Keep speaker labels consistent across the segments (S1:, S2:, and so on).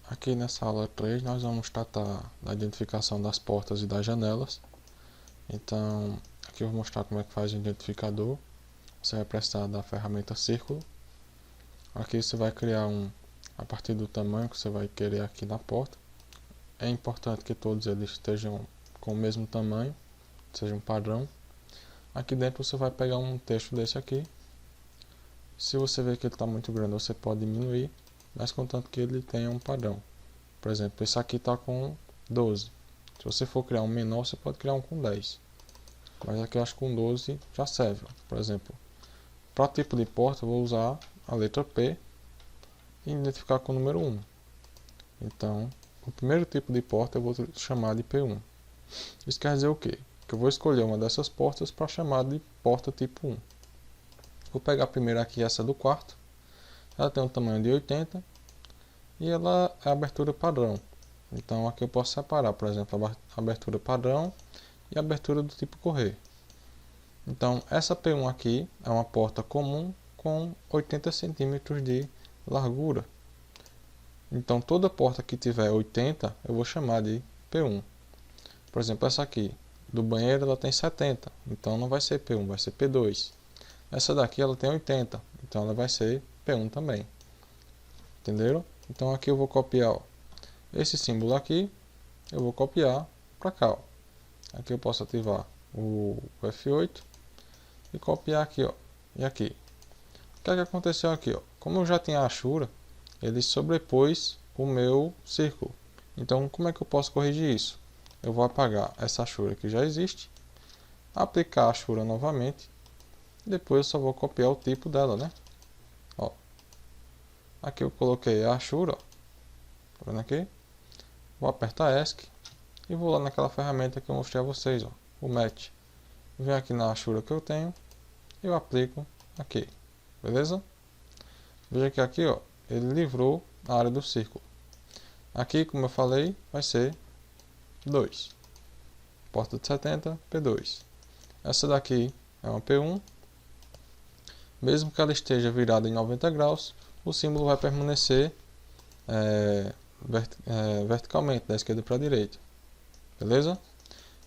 S1: Aqui nessa aula 3 nós vamos tratar da identificação das portas e das janelas. Então, aqui eu vou mostrar como é que faz o identificador. Você vai precisar da ferramenta círculo. Aqui você vai criar a partir do tamanho que você vai querer aqui na porta. É importante que todos eles estejam com o mesmo tamanho, seja um padrão. Aqui dentro você vai pegar um texto desse aqui. Se você ver que ele está muito grande, você pode diminuir, mas contanto que ele tenha um padrão. Por exemplo, esse aqui está com 12. Se você for criar um menor, você pode criar um com 10. Mas aqui eu acho que com 12 já serve. Por exemplo, para tipo de porta eu vou usar a letra P e identificar com o número 1. Então, o primeiro tipo de porta eu vou chamar de P1. Isso quer dizer o quê? Que eu vou escolher uma dessas portas para chamar de porta tipo 1. Vou pegar primeiro aqui essa do quarto. Ela tem um tamanho de 80 e ela é a abertura padrão. Então aqui eu posso separar, por exemplo, a abertura padrão e a abertura do tipo correr. Então essa P1 aqui é uma porta comum com 80 centímetros de largura. Então toda porta que tiver 80 eu vou chamar de P1. Por exemplo, essa aqui do banheiro ela tem 70, então não vai ser P1, vai ser P2. Essa daqui ela tem 80, então ela vai ser P1 também. Entenderam? Então aqui eu vou copiar, ó, esse símbolo aqui, eu vou copiar para cá. Ó. Aqui eu posso ativar o F8 e copiar aqui, ó, e aqui. O que é que aconteceu aqui? Ó? Como eu já tinha a achura, ele sobrepôs o meu círculo. Então como é que eu posso corrigir isso? Eu vou apagar essa achura que já existe, aplicar a achura novamente, e depois eu só vou copiar o tipo dela, né? Ó. Aqui eu coloquei a achura, ó. Tá vendo aqui? Vou apertar ESC e vou lá naquela ferramenta que eu mostrei a vocês, ó, o Match. Venho aqui na achura que eu tenho e eu aplico aqui, beleza? Veja que aqui, ó, ele livrou a área do círculo. Aqui, como eu falei, vai ser 2. Porta de 70, P2. Essa daqui é uma P1. Mesmo que ela esteja virada em 90 graus, o símbolo vai permanecer verticalmente, da esquerda para a direita. Beleza?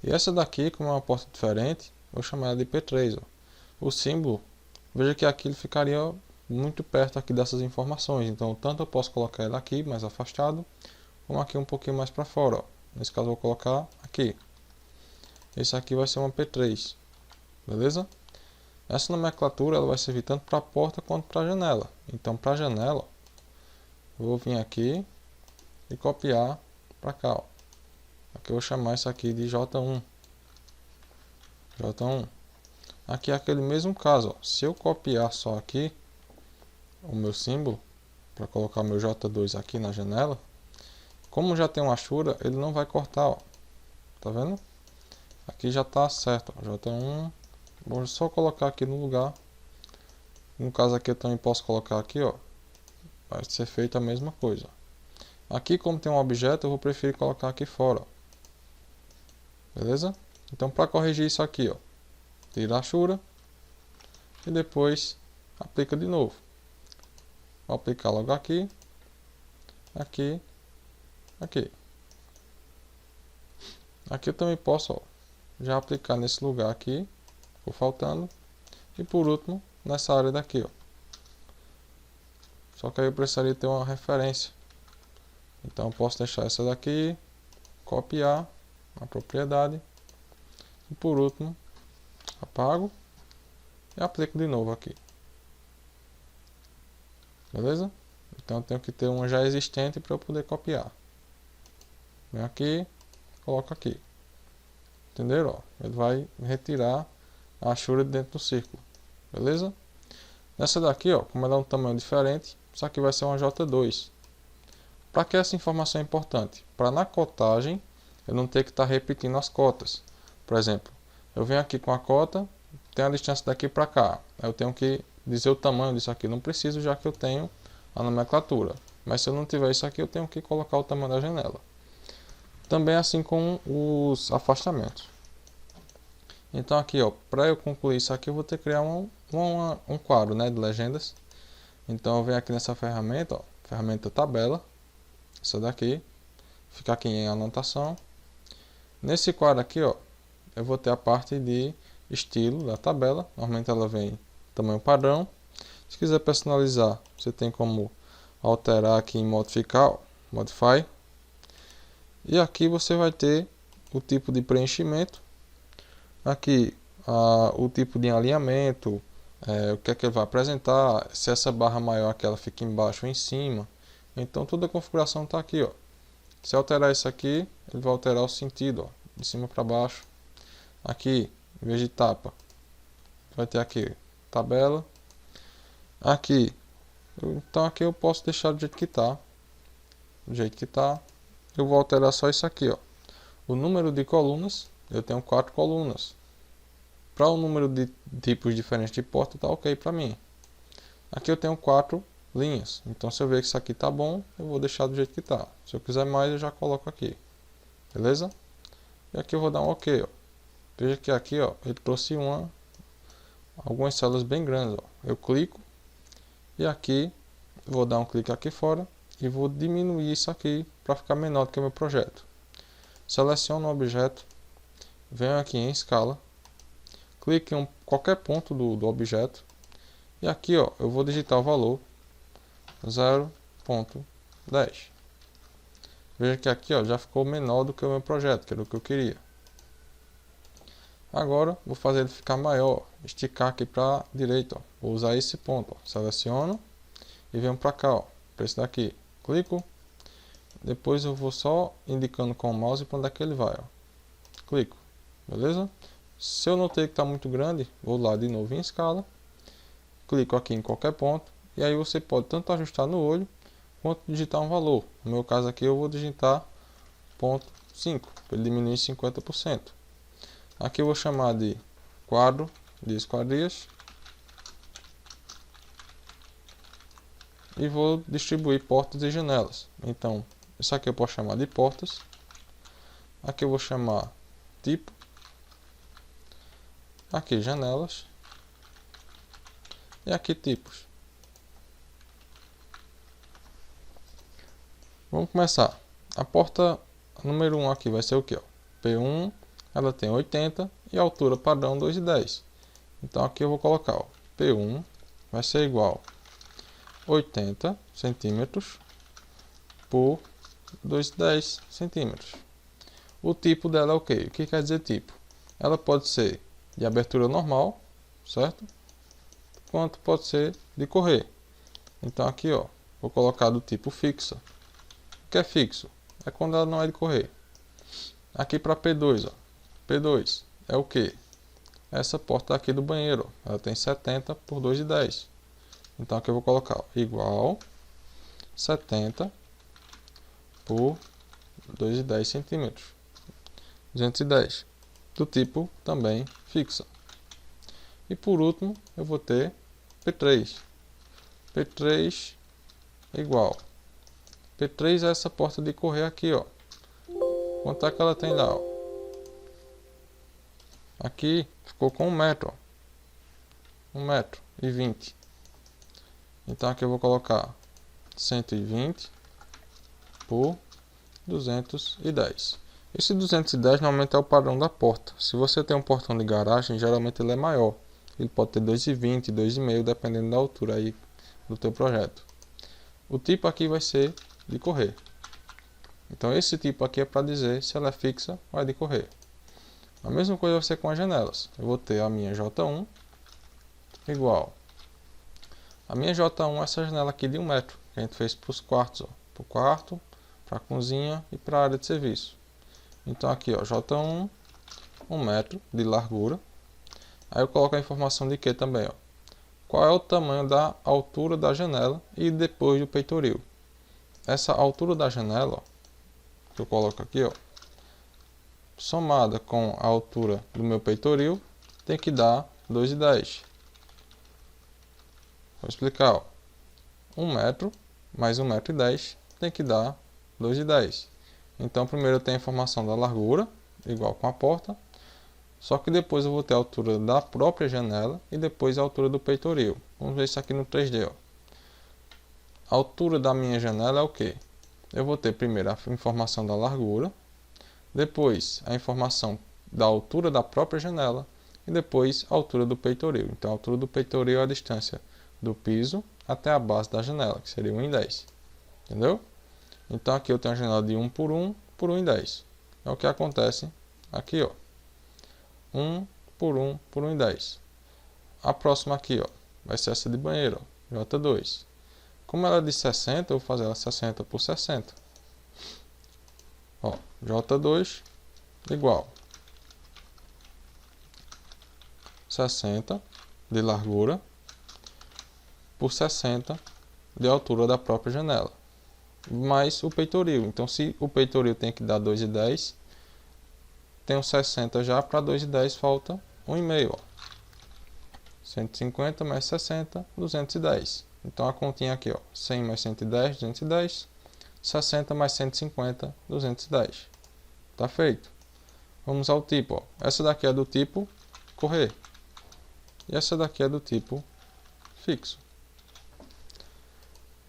S1: E essa daqui, como é uma porta diferente, vou chamar ela de P3. Ó. O símbolo, veja que aqui ele ficaria muito perto aqui dessas informações. Então, tanto eu posso colocar ela aqui, mais afastado, como aqui um pouquinho mais para fora. Ó. Nesse caso, eu vou colocar aqui. Esse aqui vai ser uma P3. Beleza? Essa nomenclatura ela vai servir tanto para a porta quanto para a janela. Então, para a janela, eu vou vir aqui e copiar para cá. Ó. Aqui eu vou chamar isso aqui de J1. J1. Aqui é aquele mesmo caso. Ó. Se eu copiar só aqui o meu símbolo, para colocar o meu J2 aqui na janela, como já tem uma achura, ele não vai cortar. Ó. Tá vendo? Aqui já está certo. Ó. J1. Vou só colocar aqui no lugar. No caso aqui eu também posso colocar aqui, ó. Vai ser feita a mesma coisa. Aqui, como tem um objeto, eu vou preferir colocar aqui fora. Ó. Beleza? Então, para corrigir isso aqui, ó, tira a achura e depois aplica de novo. Vou aplicar logo aqui, aqui, aqui. Aqui eu também posso, ó, já aplicar nesse lugar aqui, ficou faltando. E por último, nessa área daqui, ó. Só que aí eu precisaria ter uma referência. Então eu posso deixar essa daqui, copiar a propriedade. E por último, apago e aplico de novo aqui. Beleza? Então eu tenho que ter uma já existente para eu poder copiar. Venho aqui, coloco aqui. Entenderam? Ó, ele vai retirar a achura de dentro do círculo. Beleza? Nessa daqui, ó, como ela é um tamanho diferente, isso aqui vai ser uma J2. Para que essa informação é importante? Para na cotagem eu não ter que estar repetindo as cotas. Por exemplo, eu venho aqui com a cota, tem a distância daqui para cá. Eu tenho que dizer o tamanho disso aqui. Não preciso, já que eu tenho a nomenclatura. Mas se eu não tiver isso aqui, eu tenho que colocar o tamanho da janela. Também assim com os afastamentos. Então aqui, ó, para eu concluir isso aqui, eu vou ter que criar um quadro, né, de legendas. Então eu venho aqui nessa ferramenta, ó, ferramenta tabela. essa daqui, fica aqui em anotação. Nesse quadro aqui, ó, eu vou ter a parte de estilo da tabela. Normalmente ela vem tamanho padrão. Se quiser personalizar, você tem como alterar aqui em modificar, modify. E aqui você vai ter o tipo de preenchimento. Aqui o tipo de alinhamento, o que é que ele vai apresentar, se essa barra maior que ela fica embaixo ou em cima. Então toda a configuração está aqui, ó. Se alterar isso aqui, ele vai alterar o sentido, ó, de cima para baixo. Aqui, em vez de tapa, vai ter aqui tabela. Aqui, então aqui eu posso deixar do jeito que está. Do jeito que está. Eu vou alterar só isso aqui, ó. O número de colunas, eu tenho 4 colunas. Para o número de tipos diferentes de porta, tá ok para mim. Aqui eu tenho 4 linhas. Então se eu ver que isso aqui tá bom, eu vou deixar do jeito que tá. Se eu quiser mais, eu já coloco aqui. Beleza? E aqui eu vou dar um ok, ó. Veja que aqui, ó, ele trouxe algumas células bem grandes, ó. Eu clico e aqui vou dar um clique aqui fora e vou diminuir isso aqui para ficar menor do que o meu projeto. Seleciono o objeto, venho aqui em escala, clique em qualquer ponto do objeto e aqui, ó, eu vou digitar o valor 0.10. Veja que aqui, ó, já ficou menor do que o meu projeto, que era o que eu queria. Agora vou fazer ele ficar maior, esticar aqui para a direita, ó. Vou usar esse ponto, ó. Seleciono e venho para cá, ó, para esse daqui, clico, depois eu vou só indicando com o mouse para onde é que ele vai, ó. Clico, beleza? Se eu notei que está muito grande, vou lá de novo em escala, clico aqui em qualquer ponto e aí você pode tanto ajustar no olho quanto digitar um valor. No meu caso aqui eu vou digitar 0.5 para ele diminuir 50%. Aqui eu vou chamar de quadro de esquadrias e vou distribuir portas e janelas. Então, isso aqui eu posso chamar de portas. Aqui eu vou chamar tipo. Aqui janelas. E aqui tipos. Vamos começar. A porta número 1 aqui vai ser o que? P1. Ela tem 80 e a altura padrão 2,10. Então aqui eu vou colocar, ó, P1 vai ser igual a 80 centímetros por 2,10 centímetros. O tipo dela é o que? O que quer dizer tipo? Ela pode ser de abertura normal, certo? Quanto pode ser de correr. Então aqui, ó, vou colocar do tipo fixa. O que é fixo? É quando ela não é de correr. Aqui para P2, ó. P2 é o que? Essa porta aqui do banheiro, ó, ela tem 70 por 2,10. Então aqui eu vou colocar, ó, igual 70 por 2,10 centímetros. 210. Do tipo também fixa. E por último eu vou ter P3. P3 igual. P3 é essa porta de correr aqui, ó. Quanto é que ela tem lá, ó? Aqui ficou com 1 metro, ó. 1,20 m. Então aqui eu vou colocar 120 por 210. Esse 210 normalmente é o padrão da porta. Se você tem um portão de garagem, geralmente ele é maior. Ele pode ter 2,20, 2,5, dependendo da altura aí do teu projeto. O tipo aqui vai ser de correr. Então esse tipo aqui é para dizer se ela é fixa ou é de correr. A mesma coisa vai ser com as janelas. Eu vou ter a minha J1 igual. A minha J1 é essa janela aqui de 1 metro, que a gente fez para os quartos, ó. Para o quarto, para a cozinha e para a área de serviço. Então aqui, ó, J1, 1 metro de largura. Aí eu coloco a informação de que também, ó. Qual é o tamanho da altura da janela e depois do peitoril. Essa altura da janela, ó, que eu coloco aqui, ó, somada com a altura do meu peitoril, tem que dar 2,10. Vou explicar, ó. 1 metro mais 1,10 m tem que dar 2,10. Então primeiro eu tenho a informação da largura, igual com a porta, só que depois eu vou ter a altura da própria janela e depois a altura do peitoril. Vamos ver isso aqui no 3D, ó. A altura da minha janela é o que? eu vou ter primeiro a informação da largura, depois a informação da altura da própria janela e depois a altura do peitoril. Então a altura do peitoril é a distância do piso até a base da janela, que seria 1,10. Entendeu? Então aqui eu tenho a janela de 1 por 1 por 1,10. É o que acontece aqui, ó. 1 por 1 por 1,10. A próxima aqui, ó, vai ser essa de banheiro, ó, J2. Como ela é de 60, eu vou fazer ela 60 por 60. Ó, J2 igual 60 de largura por 60 de altura da própria janela, mais o peitoril. Então, se o peitoril tem que dar 2,10, tenho 60 já, para 2,10 falta 1,5. 150 mais 60, 210. Então, a continha aqui, ó, 100 mais 110, 210. 60 mais 150, 210. Tá feito. Vamos ao tipo, ó. Essa daqui é do tipo correr. E essa daqui é do tipo fixo.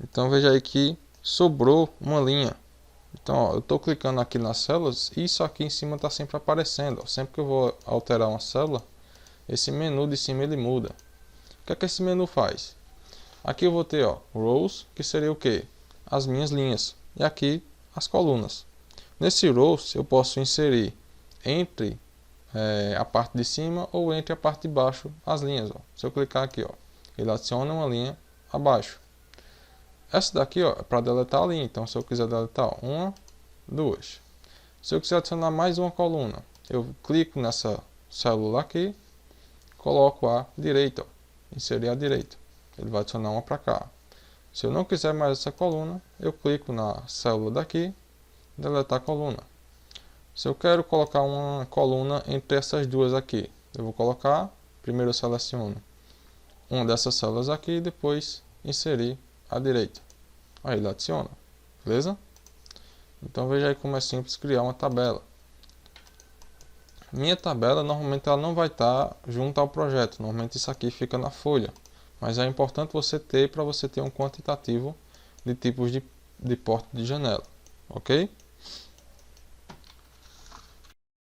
S1: Então veja aí que sobrou uma linha. Então, ó, eu estou clicando aqui nas células e isso aqui em cima está sempre aparecendo. Ó. Sempre que eu vou alterar uma célula, esse menu de cima ele muda. O que é que esse menu faz? Aqui eu vou ter, ó, rows, que seria o quê? As minhas linhas. E aqui as colunas. Nesse rows eu posso inserir entre a parte de cima ou entre a parte de baixo as linhas. Ó. Se eu clicar aqui, ó, ele adiciona uma linha abaixo. Essa daqui, ó, é para deletar a linha. Então, se eu quiser deletar, ó, 1, 2. Se eu quiser adicionar mais uma coluna, eu clico nessa célula aqui, coloco a direita, ó, inserir a direita. Ele vai adicionar uma para cá. Se eu não quiser mais essa coluna, eu clico na célula daqui, deletar a coluna. Se eu quero colocar uma coluna entre essas duas aqui, eu vou colocar, primeiro eu seleciono uma dessas células aqui e depois inserir à direita. Aí ele adiciona, beleza? Então veja aí como é simples criar uma tabela. Minha tabela normalmente ela não vai estar junto ao projeto, normalmente isso aqui fica na folha. Mas é importante você ter para você ter um quantitativo de tipos de porta de janela, ok?